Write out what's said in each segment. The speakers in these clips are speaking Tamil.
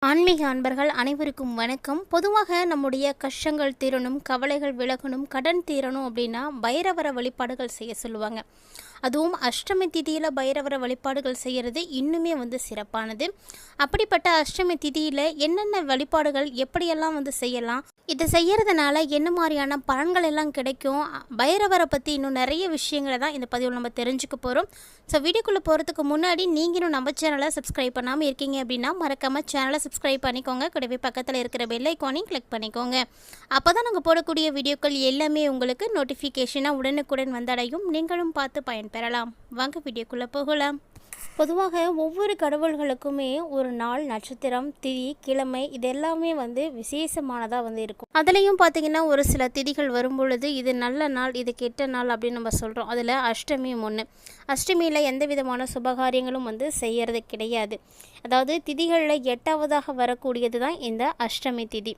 ஆன்மீக அன்பர்கள் அனைவருக்கும் வணக்கம். பொதுவாக நம்முடைய கஷ்டங்கள் தீரணும், கவலைகள் விலகணும், கடன் தீரணும் அப்படின்னா பைரவர வழிபாடுகள் செய்ய சொல்லுவாங்க. அதுவும் அஷ்டமி திதியில் பைரவர வழிபாடுகள் செய்கிறது இன்னுமே சிறப்பானது. அப்படிப்பட்ட அஷ்டமி திதியில் என்னென்ன வழிபாடுகள் எப்படியெல்லாம் செய்யலாம், இதை செய்கிறதுனால என்ன மாதிரியான பலன்கள் எல்லாம் கிடைக்கும், பைரவரை பற்றி இன்னும் நிறைய விஷயங்களை தான் இந்த பதிவில் நம்ம தெரிஞ்சுக்க போகிறோம். ஸோ வீடியோக்குள்ளே போகிறதுக்கு முன்னாடி நீங்களும் நம்ம சேனலை சப்ஸ்கிரைப் பண்ணாமல் இருக்கீங்க அப்படின்னா மறக்காமல் சேனலை சப்ஸ்கிரைப் பண்ணிக்கோங்க. கூடவே பக்கத்தில் இருக்கிற பெல் ஐக்கானையும் கிளிக் பண்ணிக்கோங்க. அப்போ தான் நாங்கள் போடக்கூடிய வீடியோக்கள் எல்லாமே உங்களுக்கு நோட்டிஃபிகேஷனாக உடனுக்குடன் வந்தடையும். நீங்களும் பார்த்து பயன்பெறலாம். வாங்க வீடியோக்குள்ளே போகலாம். பொதுவாக ஒவ்வொரு கடவுள்களுக்குமே ஒரு நாள், நட்சத்திரம், திதி, கிழமை இது எல்லாமே விசேஷமானதாக இருக்கும். அதுலேயும் பார்த்திங்கன்னா ஒரு சில திதிகள் வரும் பொழுது இது நல்ல நாள், இது கெட்ட நாள் அப்படின்னு நம்ம சொல்கிறோம். அதில் அஷ்டமியும் ஒன்று. அஷ்டமியில் எந்த விதமான சுபகாரியங்களும் செய்கிறது கிடையாது. அதாவது திதிகளில் 8ஆவதாக வரக்கூடியது தான் இந்த அஷ்டமி திதி.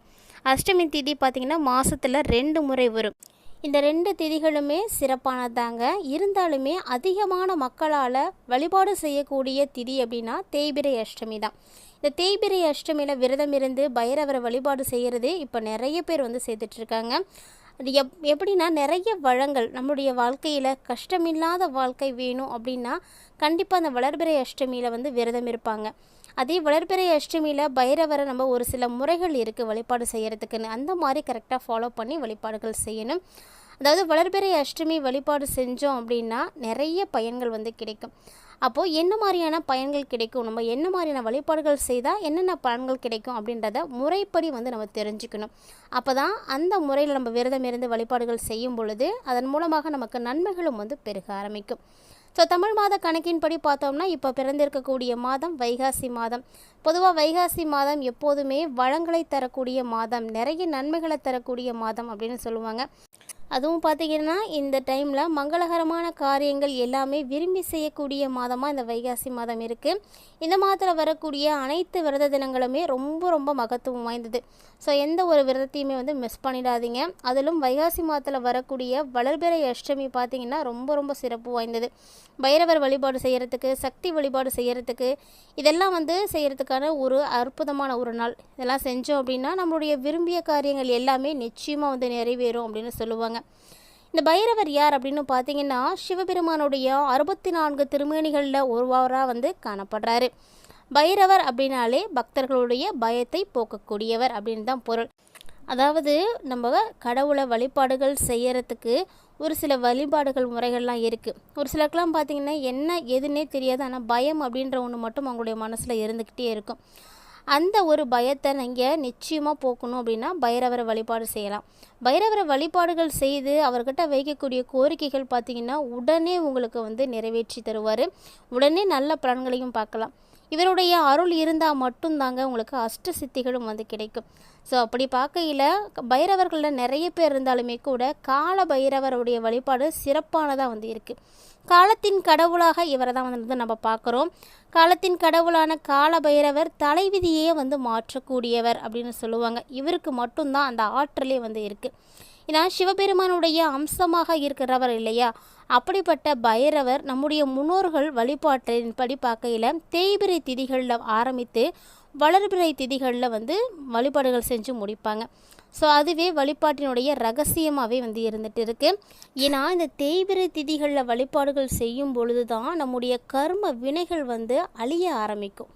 அஷ்டமி திதி பார்த்திங்கன்னா மாதத்தில் 2 முறை வரும். இந்த 2 திதிகளுமே சிறப்பானதாங்க. இருந்தாலுமே அதிகமான மக்களால் வழிபாடு செய்யக்கூடிய திதி அப்படின்னா தேய்பிறை அஷ்டமி தான். இந்த தேய்பிறை அஷ்டமியில் விரதம் இருந்து பைரவரை வழிபாடு செய்கிறது இப்போ நிறைய பேர் செய்துட்ருக்காங்க. அது எப்படின்னா நிறைய வளங்கள் நம்மளுடைய வாழ்க்கையில் கஷ்டமில்லாத வாழ்க்கை வேணும் அப்படின்னா கண்டிப்பாக அந்த வளர்பிறை அஷ்டமியில் விரதம் இருப்பாங்க. அதே வளர்பிறை அஷ்டமியில் பைரவரை நம்ம ஒரு சில முறைகள் இருக்குது வழிபாடு செய்கிறதுக்குன்னு. அந்த மாதிரி கரெக்டாக ஃபாலோ பண்ணி வழிபாடுகள் செய்யணும். அதாவது வளர்பிறை அஷ்டமி வழிபாடு செஞ்சோம் அப்படின்னா நிறைய பயன்கள் கிடைக்கும். அப்போது என்ன மாதிரியான பயன்கள் கிடைக்கும், நம்ம என்ன மாதிரியான வழிபாடுகள் செய்தால் என்னென்ன பலன்கள் கிடைக்கும் அப்படின்றத முறைப்படி நம்ம தெரிஞ்சுக்கணும். அப்போ தான் அந்த முறையில் நம்ம விரதம் இருந்து வழிபாடுகள் செய்யும் பொழுது அதன் மூலமாக நமக்கு நன்மைகளும் பெருக ஆரம்பிக்கும். ஸோ தமிழ் மாத கணக்கின்படி பார்த்தோம்னா இப்போ பிறந்திருக்கக்கூடிய மாதம் வைகாசி மாதம். பொதுவாக வைகாசி மாதம் எப்போதுமே வளங்களை தரக்கூடிய மாதம், நிறைய நன்மைகளை தரக்கூடிய மாதம் அப்படின்னு சொல்லுவாங்க. அதுவும் பார்த்திங்கன்னா இந்த டைமில் மங்களகரமான காரியங்கள் எல்லாமே விரும்பி செய்யக்கூடிய மாதமாக இந்த வைகாசி மாதம் இருக்குது. இந்த மாதத்தில் வரக்கூடிய அனைத்து விரத தினங்களுமே ரொம்ப ரொம்ப மகத்துவம் வாய்ந்தது. ஸோ எந்த ஒரு விரதத்தையுமே மிஸ் பண்ணிடாதீங்க. அதிலும் வைகாசி மாதத்தில் வரக்கூடிய வளர்பிறை அஷ்டமி பார்த்திங்கன்னா ரொம்ப ரொம்ப சிறப்பு வாய்ந்தது. பைரவர் வழிபாடு செய்கிறதுக்கு, சக்தி வழிபாடு செய்கிறதுக்கு, இதெல்லாம் செய்கிறதுக்கான ஒரு அற்புதமான ஒரு நாள். இதெல்லாம் செஞ்சோம் அப்படின்னா நம்மளுடைய விரும்பிய காரியங்கள் எல்லாமே நிச்சயமாக நிறைவேறும் அப்படின்னு சொல்லுவாங்க. இந்த பைரவர் யார் அப்படின்னு பார்த்தீங்கன்னா சிவபெருமானுடைய 64 திருமேனிகளில் ஒருவராக காணப்படுறாரு. பைரவர் அப்படின்னாலே பக்தர்களுடைய பயத்தை போக்கக்கூடியவர் அப்படின்னு தான் பொருள். அதாவது நம்ம கடவுளை வழிபாடுகள் செய்கிறதுக்கு ஒரு சில வழிபாடுகள் முறைகள்லாம் இருக்குது. ஒரு சிலருக்கெல்லாம் பார்த்திங்கன்னா என்ன எதுன்னே தெரியாது, ஆனால் பயம் அப்படின்ற ஒன்று மட்டும் அவங்களுடைய மனசில் இருந்துக்கிட்டே இருக்கும். அந்த ஒரு பயத்தை நீங்கள் நிச்சயமாக போக்கணும் அப்படின்னா பைரவரை வழிபாடு செய்யலாம். பைரவரை வழிபாடுகள் செய்து அவர்கிட்ட வைக்கக்கூடிய கோரிக்கைகள் பார்த்திங்கன்னா உடனே உங்களுக்கு நிறைவேற்றி தருவார். உடனே நல்ல பலன்களையும் பார்க்கலாம். இவருடைய அருள் இருந்தால் மட்டும்தாங்க உங்களுக்கு அஷ்ட சித்திகளும் கிடைக்கும். ஸோ அப்படி பார்க்கையில் பைரவர்களில் நிறைய பேர் இருந்தாலுமே கூட கால பைரவருடைய வழிபாடு சிறப்பானதாக இருக்குது. காலத்தின் கடவுளாக இவரை தான் நம்ம பார்க்குறோம். காலத்தின் கடவுளான கால பைரவர் தலைவிதியே மாற்றக்கூடியவர் அப்படின்னு சொல்லுவாங்க. இவருக்கு மட்டும்தான் அந்த ஆற்றலே இருக்குது. ஏன்னா சிவபெருமானுடைய அம்சமாக இருக்கிறவர் இல்லையா, அப்படிப்பட்ட பைரவர் நம்முடைய முன்னோர்கள் வழிபாட்டின்படி பார்க்கையில் தேய்பிறை திதிகளில் ஆரம்பித்து வளர்பிறை திதிகளில் வழிபாடுகள் செஞ்சு முடிப்பாங்க. ஸோ அதுவே வழிபாட்டினுடைய ரகசியமாகவே இருந்துகிட்டு இருக்குது. ஏன்னா இந்த தேய்பிறை திதிகளில் வழிபாடுகள் செய்யும் பொழுது தான் நம்முடைய கர்ம வினைகள் அழிய ஆரம்பிக்கும்.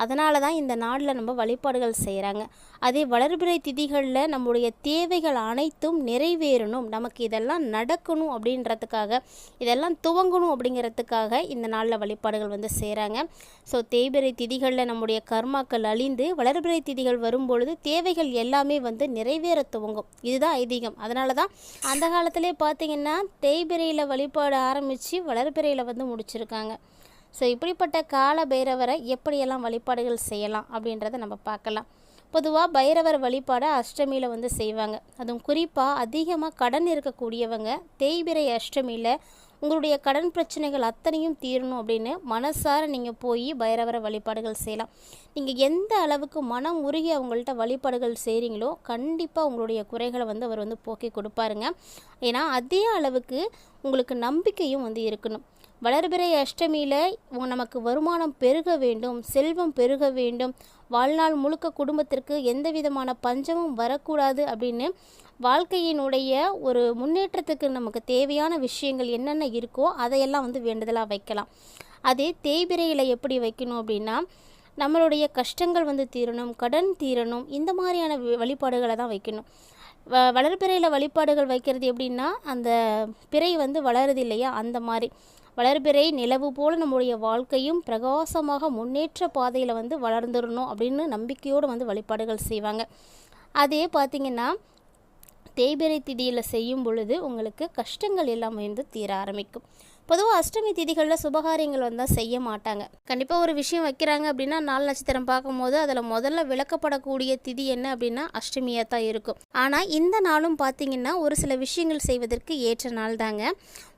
அதனால தான் இந்த நாளில் நம்ம வழிபாடுகள் செய்கிறாங்க. அதே வளர்பிறை திதிகளில் நம்முடைய தேவைகள் அனைத்தும் நிறைவேறணும், நமக்கு இதெல்லாம் நடக்கணும் அப்படின்றதுக்காக, இதெல்லாம் துவங்கணும் அப்படிங்கிறதுக்காக இந்த நாளில் வழிபாடுகள் செய்கிறாங்க. ஸோ தேய்பிறை திதிகளில் நம்முடைய கர்மாக்கள் அழிந்து வளர்பிறை திதிகள் வரும்பொழுது தேவைகள் எல்லாமே நிறைவேற துவங்கும். இதுதான் ஐதீகம். அதனால தான் அந்த காலத்திலே பார்த்திங்கன்னா தேய்பிறையில் வழிபாடு ஆரம்பித்து வளர்பிறையில் முடிச்சிருக்காங்க. ஸோ இப்படிப்பட்ட கால பைரவரை எப்படியெல்லாம் வழிபாடுகள் செய்யலாம் அப்படின்றத நம்ம பார்க்கலாம். பொதுவாக பைரவர் வழிபாடை அஷ்டமியில் செய்வாங்க. அதுவும் குறிப்பாக அதிகமாக கடன் இருக்கக்கூடியவங்க தேய்பிறை அஷ்டமியில் உங்களுடைய கடன் பிரச்சனைகள் அத்தனையும் தீரணும் அப்படின்னு மனசார நீங்கள் போய் பைரவரை வழிபாடுகள் செய்யலாம். நீங்கள் எந்த அளவுக்கு மனம் உருகி அவங்கள்ட்ட வழிபாடுகள் செய்கிறீங்களோ கண்டிப்பாக உங்களுடைய குறைகளை அவர் போக்கி கொடுப்பாருங்க. ஏன்னா அதே அளவுக்கு உங்களுக்கு நம்பிக்கையும் இருக்கணும். வளர்பிறை அஷ்டமியில் நமக்கு வருமானம் பெருக வேண்டும், செல்வம் பெருக வேண்டும், வாழ்நாள் முழுக்க குடும்பத்திற்கு எந்த விதமான பஞ்சமும் வரக்கூடாது அப்படின்னு வாழ்க்கையினுடைய ஒரு முன்னேற்றத்துக்கு நமக்கு தேவையான விஷயங்கள் என்னென்ன இருக்கோ அதையெல்லாம் வந்து வேண்டுதலாக வைக்கலாம். அதே தேய்பிரையில் எப்படி வைக்கணும் அப்படின்னா, நம்மளுடைய கஷ்டங்கள் வந்து தீரணும், கடன் தீரணும், இந்த மாதிரியான வழிபாடுகளை தான் வைக்கணும். வளர்பிறையில் வழிபாடுகள் வைக்கிறது எப்படின்னா, அந்த பிறை வந்து வளருது இல்லையா, அந்த மாதிரி வளர்பிறை நிலவு போல் நம்முடைய வாழ்க்கையும் பிரகாசமாக முன்னேற்ற பாதையில் வந்து வளர்ந்துடணும் அப்படின்னு நம்பிக்கையோடு வந்து வழிபாடுகள் செய்வாங்க. அதே பார்த்திங்கன்னா தேய்பிறை திதியில் செய்யும் பொழுது உங்களுக்கு கஷ்டங்கள் எல்லாம் வந்து தீர ஆரம்பிக்கும். பொதுவாக அஷ்டமி திதிகளில் சுபகாரியங்கள் வந்தால் செய்ய மாட்டாங்க. கண்டிப்பாக ஒரு விஷயம் வைக்கிறாங்க அப்படின்னா 4 நட்சத்திரம் பார்க்கும்போது அதில் முதல்ல விளக்கப்படக்கூடிய திதி என்ன அப்படின்னா அஷ்டமியாக தான் இருக்கும். ஆனால் இந்த நாளும் பார்த்திங்கன்னா ஒரு சில விஷயங்கள் செய்வதற்கு ஏற்ற நாள் தாங்க.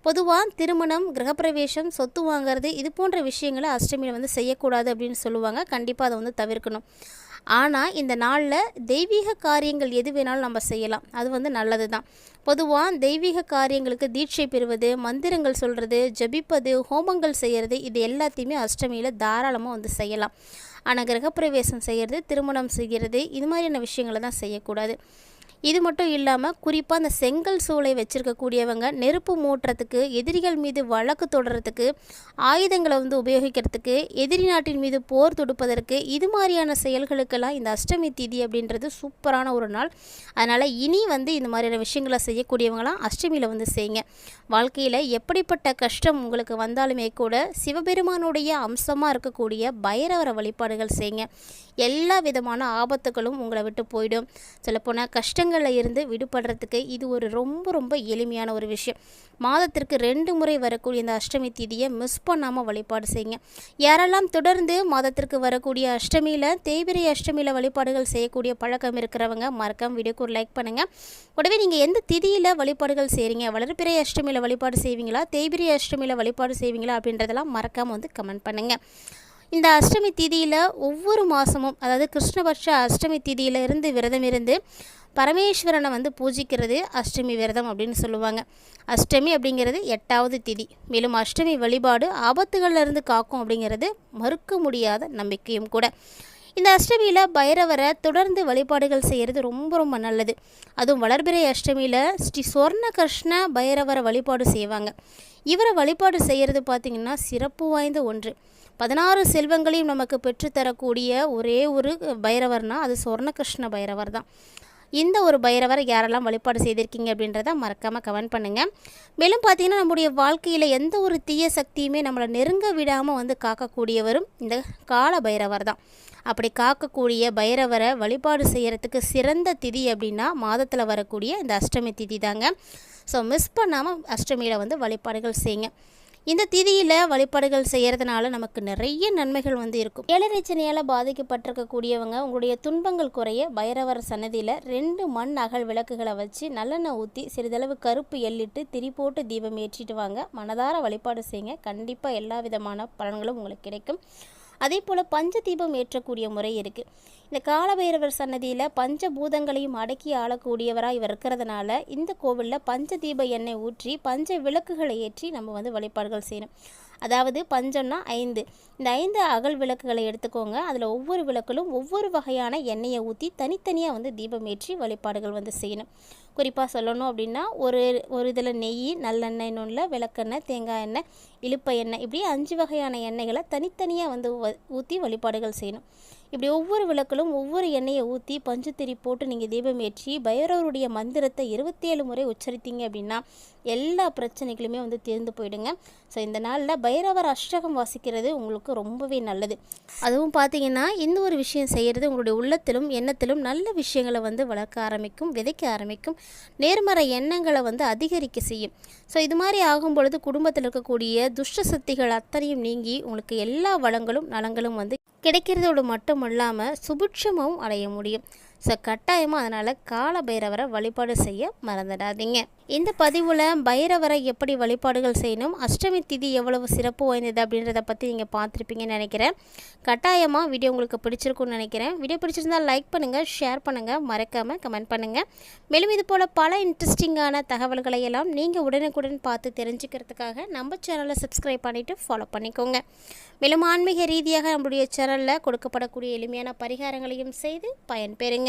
பொதுவாக திருமணம், கிரகப்பிரவேசம், சொத்து வாங்கிறது இது போன்ற விஷயங்களை அஷ்டமியில் வந்து செய்யக்கூடாது அப்படின்னு சொல்லுவாங்க. கண்டிப்பாக அதை வந்து தவிர்க்கணும். ஆனால் இந்த நாளில் தெய்வீக காரியங்கள் எது வேணாலும் நம்ம செய்யலாம், அது வந்து நல்லது தான். பொதுவாக தெய்வீக காரியங்களுக்கு தீட்சை பெறுவது, மந்திரங்கள் சொல்கிறது, ஜபிப்பது, ஹோமங்கள் செய்கிறது, இது எல்லாத்தையுமே அஷ்டமியில் தாராளமாக வந்து செய்யலாம். ஆனால் கிரகப்பிரவேசம் செய்கிறது, திருமணம் செய்கிறது, இது மாதிரியான விஷயங்களை தான் செய்யக்கூடாது. இது மட்டும் இல்லாமல் குறிப்பாக அந்த செங்கல் சூளை வச்சுருக்கக்கூடியவங்க நெருப்பு மூட்டுறதுக்கு, எதிரிகள் மீது வழக்கு தொடர்றதுக்கு, ஆயுதங்களை வந்து உபயோகிக்கிறதுக்கு, எதிரி நாட்டின் மீது போர் தொடுப்பதற்கு, இது மாதிரியான செயல்களுக்கெல்லாம் இந்த அஷ்டமி திதி அப்படின்றது சூப்பரான ஒரு நாள். அதனால் இனி வந்து இந்த மாதிரியான விஷயங்களை செய்யக்கூடியவங்களாம் அஷ்டமியில் வந்து செய்யுங்க. வாழ்க்கையில் எப்படிப்பட்ட கஷ்டம் உங்களுக்கு வந்தாலுமே கூட சிவபெருமானுடைய அம்சமாக இருக்கக்கூடிய பைரவர வழிபாடுகள் செய்யுங்க. எல்லா விதமான ஆபத்துகளும் உங்களை விட்டு போயிடும். சொல்லப்போனால் கஷ்டங்களில் இருந்து விடுபடுறதுக்கு இது ஒரு ரொம்ப ரொம்ப எளிமையான ஒரு விஷயம். மாதத்திற்கு 2 முறை வரக்கூடிய இந்த அஷ்டமி திதியை மிஸ் பண்ணாமல் வழிபாடு செய்யுங்க. யாரெல்லாம் தொடர்ந்து மாதத்திற்கு வரக்கூடிய அஷ்டமியில், தேய்பிறை அஷ்டமியில் வழிபாடுகள் செய்யக்கூடிய பழக்கம் இருக்கிறவங்க மறக்காம வீடியோக்கு ஒரு லைக் பண்ணுங்கள். உடனே நீங்கள் எந்த திதியில் வழிபாடுகள் செய்கிறீங்க, வளர்பிறை அஷ்டமியில் வழிபாடு செய்வீங்களா, தேய்பிறை அஷ்டமியில் வழிபாடு செய்வீங்களா அப்படின்றதெல்லாம் மறக்காமல் வந்து கமெண்ட் பண்ணுங்கள். இந்த அஷ்டமி திதியில் ஒவ்வொரு மாதமும், அதாவது கிருஷ்ணபட்ச அஷ்டமி திதியில் இருந்து விரதம் இருந்து பரமேஸ்வரனை வந்து பூஜிக்கிறது அஷ்டமி விரதம் அப்படின்னு சொல்லுவாங்க. அஷ்டமி அப்படிங்கிறது 8வது திதி. மேலும் அஷ்டமி வழிபாடு ஆபத்துகளிலிருந்து காக்கும் அப்படிங்கிறது மறுக்க முடியாத நம்பிக்கையும் கூட. இந்த அஷ்டமியில் பைரவரை தொடர்ந்து வழிபாடுகள் செய்கிறது ரொம்ப ரொம்ப நல்லது. அதுவும் வளர்பிறை அஷ்டமியில் ஸ்ரீ சொர்ண கிருஷ்ண பைரவரை வழிபாடு செய்வாங்க. இவரை வழிபாடு செய்கிறது பார்த்திங்கன்னா சிறப்பு வாய்ந்த ஒன்று. 16 செல்வங்களையும் நமக்கு பெற்றுத்தரக்கூடிய ஒரே ஒரு பைரவர்னால் அது சொர்ணகிருஷ்ண பைரவர் தான். இந்த ஒரு பைரவரை யாரெல்லாம் வழிபாடு செய்திருக்கீங்க அப்படின்றத மறக்காமல் கமெண்ட் பண்ணுங்கள். மேலும் பார்த்திங்கன்னா நம்முடைய வாழ்க்கையில் எந்த ஒரு தீய சக்தியுமே நம்மளை நெருங்க விடாமல் வந்து காக்கக்கூடியவரும் இந்த கால பைரவர் தான். அப்படி காக்கக்கூடிய பைரவரை வழிபாடு செய்கிறதுக்கு சிறந்த திதி அப்படின்னா மாதத்தில் வரக்கூடிய இந்த அஷ்டமி திதி தாங்க. ஸோ மிஸ் பண்ணாமல் அஷ்டமியில் வந்து வழிபாடுகள் செய்யுங்க. இந்த திதியில் வழிபாடுகள் செய்கிறதுனால நமக்கு நிறைய நன்மைகள் வந்து இருக்கும். ஏழரைச்சனையால் பாதிக்கப்பட்டிருக்கக்கூடியவங்க உங்களுடைய துன்பங்கள் குறைய பைரவர் சன்னதியில் 2 மண் அகல் விளக்குகளை வச்சு நல்லெண்ணெய் ஊற்றி சிறிதளவு கருப்பு எள்ளிட்டு திரி போட்டு தீபம் ஏற்றிட்டு வாங்க. மனதார வழிபாடு செய்யுங்க. கண்டிப்பாக எல்லா விதமான பலன்களும் உங்களுக்கு கிடைக்கும். அதே போல் பஞ்ச தீபம் ஏற்றக்கூடிய முறை இருக்குது. இந்த காலபைரவர் சன்னதியில் பஞ்சபூதங்களையும் அடக்கி ஆளக்கூடியவராக இவர் இருக்கிறதுனால இந்த கோவிலில் பஞ்ச தீப எண்ணெய் ஊற்றி பஞ்ச விளக்குகளை ஏற்றி நம்ம வந்து வழிபாடுகள் செய்யணும். அதாவது பஞ்சம்னா 5. இந்த 5 அகல் விளக்குகளை எடுத்துக்கோங்க. அதில் ஒவ்வொரு விளக்கிலும் ஒவ்வொரு வகையான எண்ணெயை ஊற்றி தனித்தனியாக வந்து தீபம் ஏற்றி வழிபாடுகள் வந்து செய்யணும். குறிப்பாக சொல்லணும் அப்படின்னா ஒரு இதில் நெய், நல்லெண்ணெய், இன்னொன்றில் விளக்கெண்ணெய், தேங்காய் எண்ணெய், இழுப்ப எண்ணெய், இப்படி 5 வகையான எண்ணெய்களை தனித்தனியாக வந்து ஊற்றி வழிபாடுகள் செய்யணும். இப்படி ஒவ்வொரு விளக்கிலும் ஒவ்வொரு எண்ணெயை ஊற்றி பஞ்சுத்திரி போட்டு நீங்கள் தீபம் ஏற்றி பைரவருடைய மந்திரத்தை 27 முறை உச்சரித்தீங்க அப்படின்னா எல்லா பிரச்சனைகளுமே வந்து தீர்ந்து போயிடுங்க. ஸோ இந்த நாளில் பைரவர் அஷ்டகம் வாசிக்கிறது உங்களுக்கு ரொம்பவே நல்லது. அதுவும் பார்த்தீங்கன்னா இந்த ஒரு விஷயம் செய்கிறது உங்களுடைய உள்ளத்திலும் எண்ணத்திலும் நல்ல விஷயங்களை வந்து வளர்க்க ஆரம்பிக்கும், விதைக்க ஆரம்பிக்கும், நேர்மறை எண்ணங்களை வந்து அதிகரிக்க செய்யும். ஸோ இது மாதிரி ஆகும் பொழுது குடும்பத்தில் இருக்கக்கூடிய துஷ்ட சக்திகள் அத்தனையும் நீங்கி உங்களுக்கு எல்லா வளங்களும் நலங்களும் வந்து கிடைக்கிறதோடு மட்டும் இல்லாமல் சுபிட்சமும் அடைய முடியும். ஸோ கட்டாயமாக அதனால் கால பைரவரை வழிபாடு செய்ய மறந்துடாதீங்க. இந்த பதிவில் பைரவரை எப்படி வழிபாடுகள் செய்யணும், அஷ்டமி திதி எவ்வளவு சிறப்பு வாய்ந்தது அப்படின்றத பற்றி நீங்கள் பார்த்துருப்பீங்கன்னு நினைக்கிறேன். கட்டாயமாக வீடியோ உங்களுக்கு பிடிச்சிருக்குன்னு நினைக்கிறேன். வீடியோ பிடிச்சிருந்தால் லைக் பண்ணுங்கள், ஷேர் பண்ணுங்கள், மறக்காமல் கமெண்ட் பண்ணுங்கள். மேலும் இது போல் பல இன்ட்ரெஸ்டிங்கான தகவல்களை எல்லாம் நீங்கள் உடனுக்குடன் பார்த்து தெரிஞ்சுக்கிறதுக்காக நம்ம சேனலை சப்ஸ்கிரைப் பண்ணிவிட்டு ஃபாலோ பண்ணிக்கோங்க. மேலும் ஆன்மீக ரீதியாக நம்மளுடைய சேனலில் கொடுக்கப்படக்கூடிய எளிமையான பரிகாரங்களையும் செய்து பயன்பெறுங்க.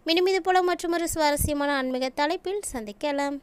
மீண்டும் இது போல் மற்றொரு சுவாரஸ்யமான ஆன்மீக தலைப்பில் சந்திக்கலாம்.